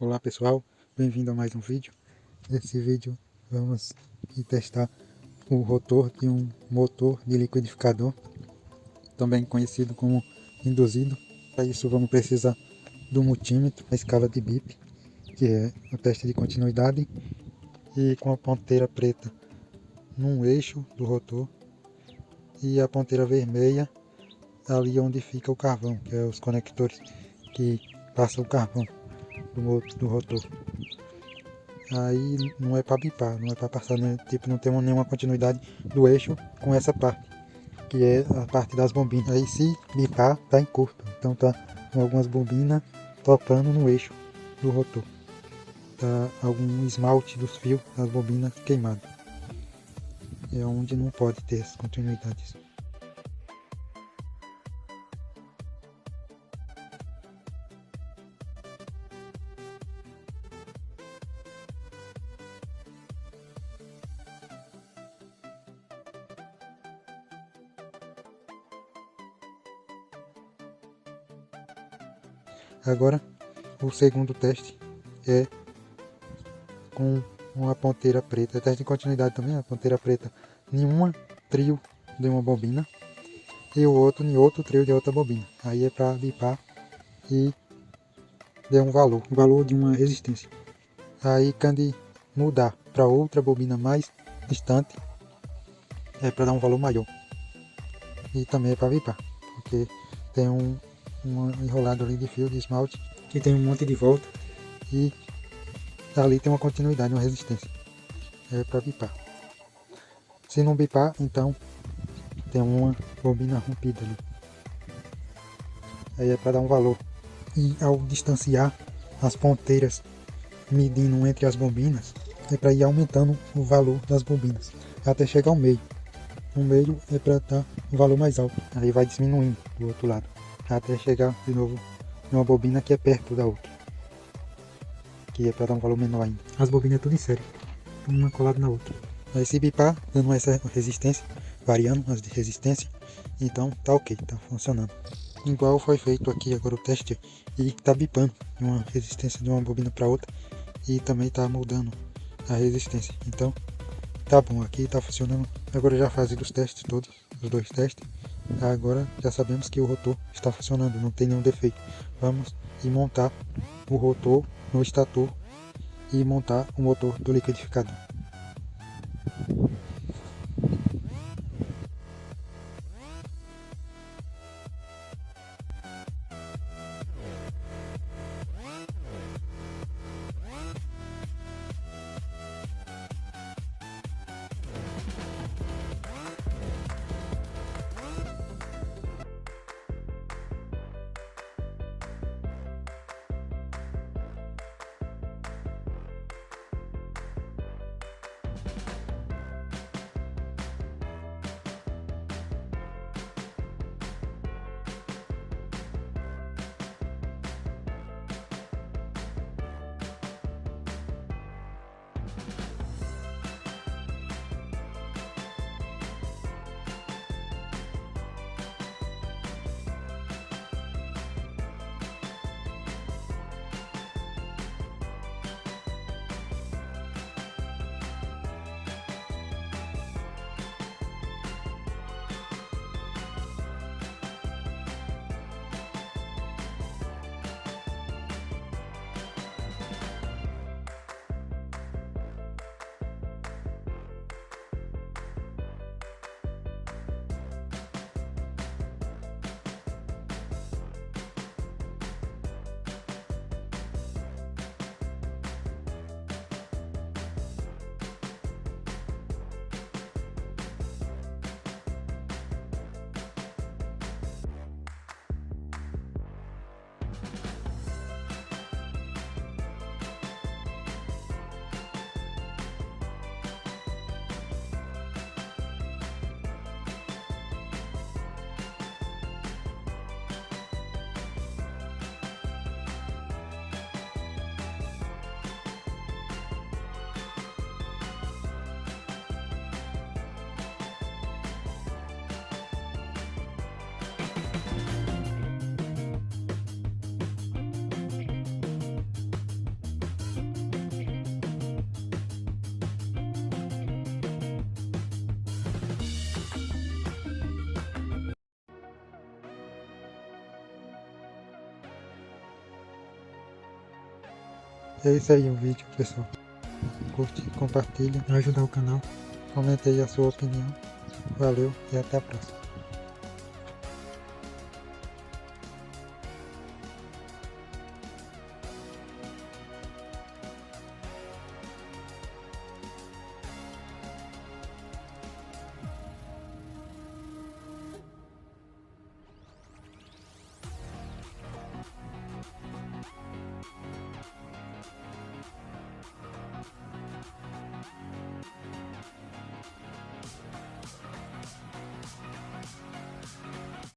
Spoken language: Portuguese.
Olá pessoal, bem-vindo a mais um vídeo. Nesse vídeo vamos testar o rotor de um motor de liquidificador, também conhecido como induzido. Para isso vamos precisar do multímetro, a escala de BIP, que é o teste de continuidade, e com a ponteira preta num eixo do rotor e a ponteira vermelha ali onde fica o carvão, que é os conectores que passam o carvão do rotor. Aí não é para bipar, não é para passar, né? Tipo, não tem nenhuma continuidade do eixo com essa parte, que é a parte das bobinas. Aí se bipar, tá em curto, então tá com algumas bobinas topando no eixo do rotor. Tá algum esmalte dos fios das bobinas queimado. É onde não pode ter essas continuidades. Agora, o segundo teste é com uma ponteira preta. É teste de continuidade também, a ponteira preta em um trio de uma bobina e o outro em outro trio de outra bobina. Aí é para bipar e der um valor, o valor de uma resistência. Aí quando mudar para outra bobina mais distante, é para dar um valor maior. E também é para bipar, porque tem um enrolado ali de fio de esmalte que tem um monte de volta e ali tem uma continuidade, uma resistência. É para bipar. Se não bipar, então tem uma bobina rompida ali. Aí é para dar um valor. E ao distanciar as ponteiras, medindo entre as bobinas, é para ir aumentando o valor das bobinas até chegar ao meio. No meio é para dar um valor mais alto. Aí vai diminuindo do outro lado até chegar de novo numa bobina que é perto da outra, que é para dar um valor menor ainda. As bobinas é tudo em série, uma colada na outra. Aí se bipar, dando essa resistência, variando as de resistência, então tá ok, tá funcionando. Igual foi feito aqui agora o teste e tá bipando de uma resistência de uma bobina para outra e também tá mudando a resistência. Então tá bom, aqui tá funcionando. Agora já fazendo os testes todos, os dois testes. Agora já sabemos que o rotor está funcionando, não tem nenhum defeito. Vamos montar o rotor no estator e montar o motor do liquidificador. É isso aí o vídeo, pessoal. Curte, compartilha, ajudar o canal. Comente aí a sua opinião. Valeu e até a próxima.